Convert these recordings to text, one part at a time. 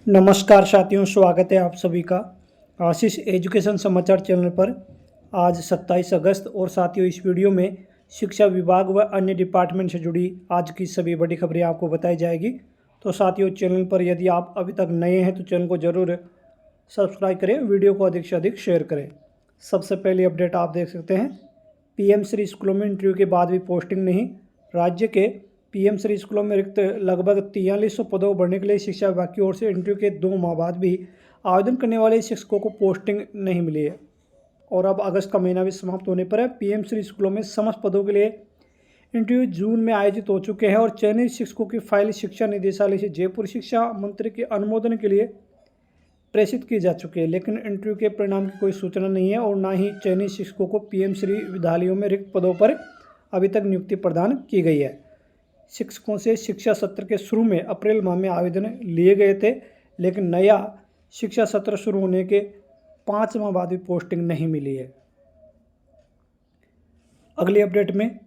नमस्कार साथियों, स्वागत है आप सभी का आशीष एजुकेशन समाचार चैनल पर। आज 27 अगस्त और साथियों इस वीडियो में शिक्षा विभाग व अन्य डिपार्टमेंट से जुड़ी आज की सभी बड़ी खबरें आपको बताई जाएगी। तो साथियों चैनल पर यदि आप अभी तक नए हैं तो चैनल को ज़रूर सब्सक्राइब करें, वीडियो को अधिक से अधिक शेयर करें। सबसे पहली अपडेट आप देख सकते हैं, पीएम श्री स्कूलों में इंटरव्यू के बाद भी पोस्टिंग नहीं। राज्य के पीएम श्री स्कूलों में रिक्त लगभग 4300 पदों को भरने के लिए शिक्षा विभाग की ओर से इंटरव्यू के 2 माह बाद भी आवेदन करने वाले शिक्षकों को पोस्टिंग नहीं मिली है। और अब अगस्त का महीना भी समाप्त होने पर है। पीएम श्री स्कूलों में समस्त पदों के लिए इंटरव्यू जून में आयोजित हो चुके हैं और चयनित शिक्षकों की फाइल शिक्षा निदेशालय से जयपुर शिक्षा मंत्री के अनुमोदन के लिए प्रेषित की जा चुकी है, लेकिन इंटरव्यू के परिणाम की कोई सूचना नहीं है और ना ही चयनित शिक्षकों को पीएम श्री विद्यालयों में रिक्त पदों पर अभी तक नियुक्ति प्रदान की गई है। शिक्षकों से शिक्षा सत्र के शुरू में अप्रैल माह में आवेदन लिए गए थे, लेकिन नया शिक्षा सत्र शुरू होने के 5 माह बाद भी पोस्टिंग नहीं मिली है। अगली अपडेट में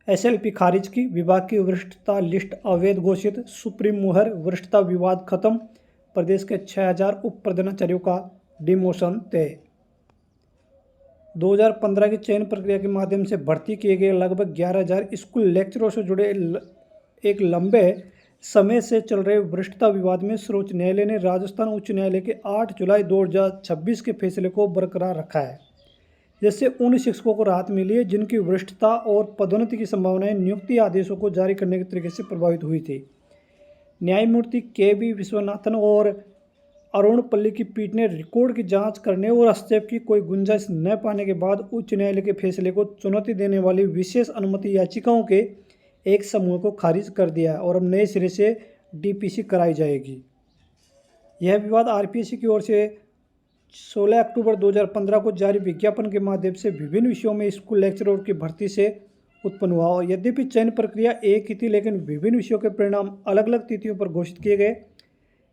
एसएलपी खारिज की, विभाग की वरिष्ठता लिस्ट अवैध घोषित, सुप्रीम मुहर, वरिष्ठता विवाद खत्म, प्रदेश के 6000 उप प्रधानाचार्यों का डिमोशन तय। 2015 की चयन प्रक्रिया के माध्यम से भर्ती किए गए लगभग 11000 स्कूल लेक्चरों से जुड़े एक लंबे समय से चल रहे वरिष्ठता विवाद में सर्वोच्च न्यायालय ने राजस्थान उच्च न्यायालय के 8 जुलाई 2026 के फैसले को बरकरार रखा है, जिससे उन शिक्षकों को राहत मिली है जिनकी वरिष्ठता और पदोन्नति की संभावनाएं नियुक्ति आदेशों को जारी करने के तरीके से प्रभावित हुई थी। न्यायमूर्ति के.बी. विश्वनाथन और अरुण पल्ली की पीठ ने रिकॉर्ड की जांच करने और हस्तक्षेप की कोई गुंजाइश न पाने के बाद उच्च न्यायालय के फैसले को चुनौती देने वाली विशेष अनुमति याचिकाओं के एक समूह को खारिज कर दिया और अब नए सिरे से डीपीसी कराई जाएगी। यह विवाद आरपीएससी की ओर से 16 अक्टूबर 2015 को जारी विज्ञापन के माध्यम से विभिन्न विषयों में स्कूल लेक्चरर की भर्ती से उत्पन्न हुआ और यद्यपि चयन प्रक्रिया एक ही थी, लेकिन विभिन्न विषयों के परिणाम अलग अलग तिथियों पर घोषित किए गए।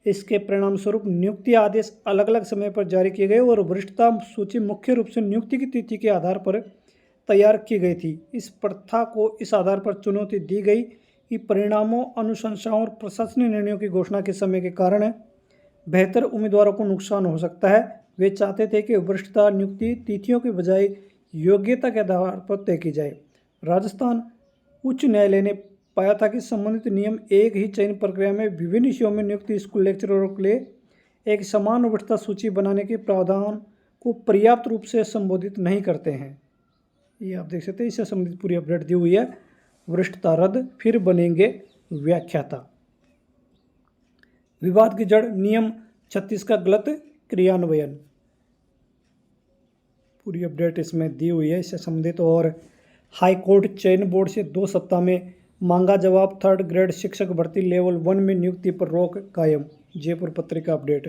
इसके परिणाम स्वरूप नियुक्ति आदेश अलग अलग समय पर जारी किए गए और वरिष्ठता सूची मुख्य रूप से नियुक्ति की तिथि के आधार पर तैयार की गई थी। इस प्रथा को इस आधार पर चुनौती दी गई कि परिणामों, अनुशंसाओं और प्रशासनिक निर्णयों की घोषणा के समय के कारण बेहतर उम्मीदवारों को नुकसान हो सकता है। वे चाहते थे कि वरिष्ठता नियुक्ति तिथियों के बजाय योग्यता के आधार पर तय की जाए। राजस्थान उच्च न्यायालय ने पाया था कि संबंधित नियम एक ही चयन प्रक्रिया में विभिन्न विषयों में नियुक्त स्कूल लेक्चररों के लिए एक समान वरिष्ठता सूची बनाने के प्रावधान को पर्याप्त रूप से संबोधित नहीं करते हैं। ये आप देख सकते हैं, इससे संबंधित पूरी अपडेट दी हुई है। वरिष्ठता रद्द, फिर बनेंगे व्याख्याता। विवाद की जड़, नियम 36 का गलत क्रियान्वयन। पूरी अपडेट इसमें दी हुई है इससे संबंधित। और हाईकोर्ट चयन बोर्ड से 2 सप्ताह में मांगा जवाब, 3rd ग्रेड शिक्षक भर्ती लेवल 1 में नियुक्ति पर रोक कायम। जयपुर पत्रिका अपडेट।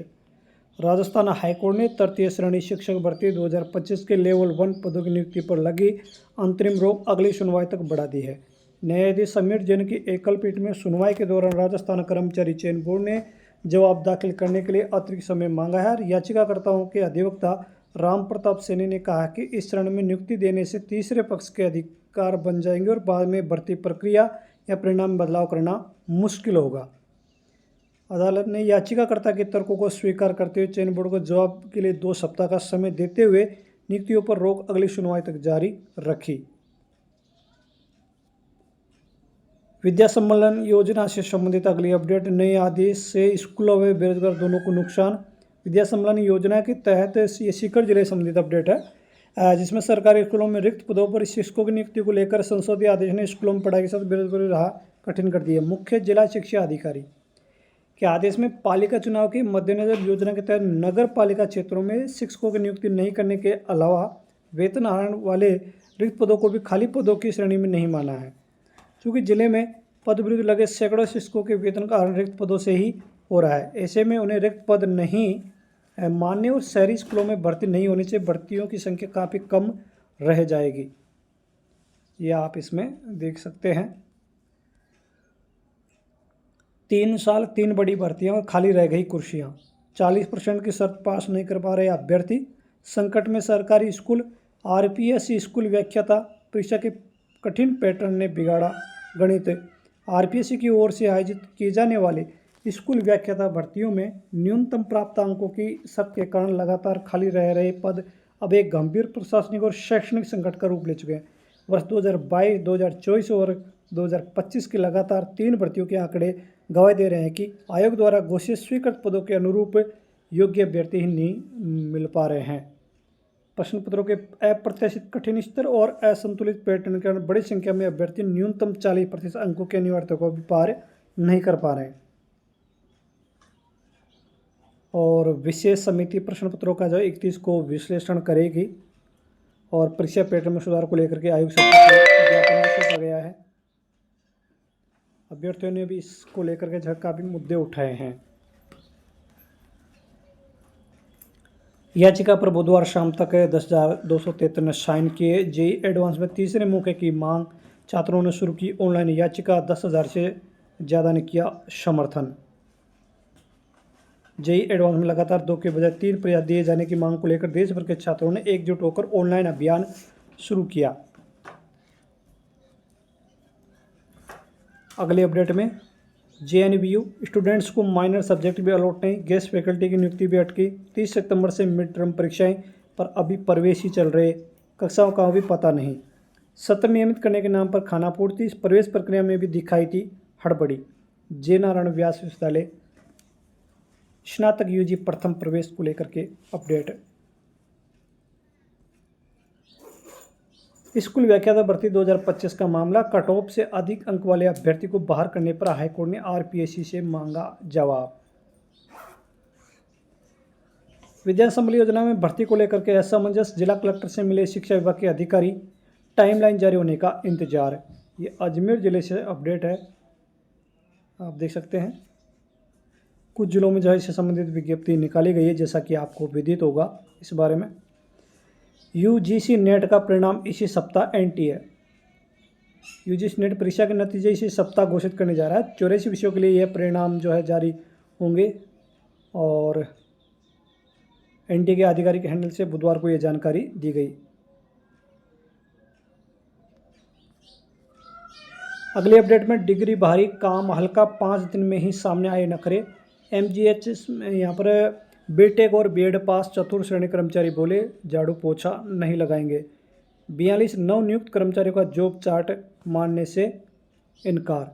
राजस्थान हाईकोर्ट ने तृतीय श्रेणी शिक्षक भर्ती 2025 के लेवल 1 पदों की नियुक्ति पर लगी अंतरिम रोक अगली सुनवाई तक बढ़ा दी है। न्यायाधीश समीर जैन की एकल पीठ में सुनवाई के दौरान राजस्थान कर्मचारी चयन बोर्ड ने जवाब दाखिल करने के लिए अतिरिक्त समय मांगा है। याचिकाकर्ताओं के अधिवक्ता राम प्रताप सैनी ने कहा कि इस चरण में नियुक्ति देने से तीसरे पक्ष के अधिकार बन जाएंगे और बाद में भर्ती प्रक्रिया या परिणाम में बदलाव करना मुश्किल होगा। अदालत ने याचिकाकर्ता के तर्कों को स्वीकार करते हुए चयन बोर्ड को जवाब के लिए 2 सप्ताह का समय देते हुए नियुक्तियों पर रोक अगली सुनवाई तक जारी रखी। विद्या सम्मेलन योजना से संबंधित अगली अपडेट, नए आदेश से स्कूलों व बेरोजगार दोनों को नुकसान। विद्या सम्मेलन योजना के तहत ये सीकर जिले से संबंधित अपडेट है, जिसमें सरकारी स्कूलों में रिक्त पदों पर शिक्षकों की नियुक्ति को लेकर संसदीय आदेश ने स्कूलों में पढ़ाई के साथ बेरोजगारी राह कठिन कर दी है। मुख्य जिला शिक्षा अधिकारी के आदेश में पालिका चुनाव के मद्देनजर योजना के तहत नगर पालिका क्षेत्रों में शिक्षकों की नियुक्ति नहीं करने के अलावा वेतन आहरण वाले रिक्त पदों को भी खाली पदों की श्रेणी में नहीं माना है। चूँकि जिले में पद विरुद्ध लगे सैकड़ों शिक्षकों के वेतन का आहरण रिक्त पदों से ही हो रहा है, ऐसे में उन्हें रिक्त पद नहीं मान्य और शहरी स्कूलों में भर्ती नहीं होने से भर्तियों की संख्या काफ़ी कम रह जाएगी। ये आप इसमें देख सकते हैं। 3 साल 3 बड़ी भर्तियां और खाली रह गई कुर्सियां। 40% की शर्त पास नहीं कर पा रहे अभ्यर्थी। संकट में सरकारी स्कूल। आरपीएससी स्कूल व्याख्याता परीक्षा के कठिन पैटर्न ने बिगाड़ा गणित। आरपीएससी की ओर से आयोजित किए जाने वाले स्कूल व्याख्याता भर्तियों में न्यूनतम प्राप्त अंकों की शर्त के कारण लगातार खाली रह रहे पद अब एक गंभीर प्रशासनिक और शैक्षणिक संकट का रूप ले चुके हैं। वर्ष 2022, 2024 और 2025 के लगातार 3 भर्तियों के आंकड़े गवाही दे रहे हैं कि आयोग द्वारा घोषित स्वीकृत पदों के अनुरूप योग्य अभ्यर्थी ही नहीं मिल पा रहे हैं। प्रश्न पत्रों के अप्रत्याशित कठिन स्तर और असंतुलित पैटर्न के कारण बड़ी संख्या में अभ्यर्थी न्यूनतम 40% अंकों के अनिवार्यता को भी पार नहीं कर पा रहे हैं। और विशेष समिति प्रश्न पत्रों का जो 31 को विश्लेषण करेगी और परीक्षा पैटर्न में सुधार को लेकर के आयोग से ज्ञापन भी सौंपा गया है। अभ्यर्थियों ने भी इसको लेकर के काफी मुद्दे उठाए हैं। याचिका पर बुधवार शाम तक 10,273 ने साइन किए। जेईई एडवांस में तीसरे मौके की मांग, छात्रों ने शुरू की ऑनलाइन याचिका, 10,000 से ज़्यादा ने किया समर्थन। जेईई एडवांस में लगातार 2 के बजाय 3 परीक्षा दिए जाने की मांग को लेकर देश भर के छात्रों ने एकजुट होकर ऑनलाइन अभियान शुरू किया। अगले अपडेट में जेएनवीयू स्टूडेंट्स को माइनर सब्जेक्ट भी अलॉट नहीं, गेस्ट फैकल्टी की नियुक्ति भी अटकी। 30 सितंबर से मिड टर्म परीक्षाएं, पर अभी प्रवेश ही चल रहे, कक्षाओं का भी पता नहीं। सत्र नियमित करने के नाम पर खानापूर्ति, प्रवेश प्रक्रिया में भी दिखाई थी हड़बड़ी। जे नारायण व्यास विश्वविद्यालय स्नातक यूजी प्रथम प्रवेश को लेकर के अपडेट। स्कूल व्याख्याता भर्ती 2025 का मामला, कट ऑफ से अधिक अंक वाले अभ्यर्थी को बाहर करने पर हाईकोर्ट ने आरपीएससी से मांगा जवाब। विद्या संबल योजना में भर्ती को लेकर के असमंजस, जिला कलेक्टर से मिले शिक्षा विभाग के अधिकारी, टाइमलाइन जारी होने का इंतजार। ये अजमेर जिले से अपडेट है, आप देख सकते हैं। कुछ जिलों में जो है इससे संबंधित विज्ञप्ति निकाली गई है, जैसा कि आपको विदित होगा इस बारे में। यूजीसी नेट का परिणाम इसी सप्ताह एनटीए। यूजीसी नेट परीक्षा के नतीजे इसी सप्ताह घोषित करने जा रहा है। 84 विषयों के लिए यह परिणाम जो है जारी होंगे और एनटीए के आधिकारिक हैंडल से बुधवार को यह जानकारी दी गई। अगले अपडेट में डिग्री भारी, काम हल्का, 5 दिन में ही सामने आए नखरे। एमजीएच यहाँ पर बीटेक और बीएड पास चतुर्थ श्रेणी कर्मचारी बोले झाड़ू पोछा नहीं लगाएंगे। 42 नवनियुक्त कर्मचारियों का जॉब चार्ट मानने से इनकार।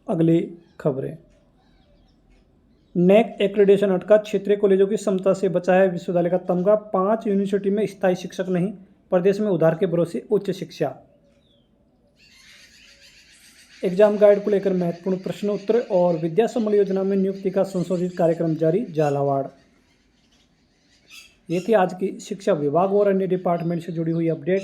अगली खबरें। नेक एक्रेडिटेशन अटका, क्षेत्रीय कॉलेजों की क्षमता से बचा है विश्वविद्यालय का तमगा। 5 यूनिवर्सिटी में स्थायी शिक्षक नहीं, प्रदेश में उधार के भरोसे उच्च शिक्षा। एग्जाम गाइड को लेकर महत्वपूर्ण प्रश्न उत्तर और विद्या संबल योजना में नियुक्ति का संशोधित कार्यक्रम जारी, झालावाड़। ये थी आज की शिक्षा विभाग और अन्य डिपार्टमेंट से जुड़ी हुई अपडेट।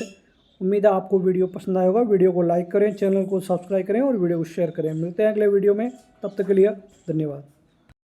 उम्मीद है आपको वीडियो पसंद आया होगा। वीडियो को लाइक करें, चैनल को सब्सक्राइब करें और वीडियो को शेयर करें। मिलते हैं अगले वीडियो में, तब तक के लिए धन्यवाद।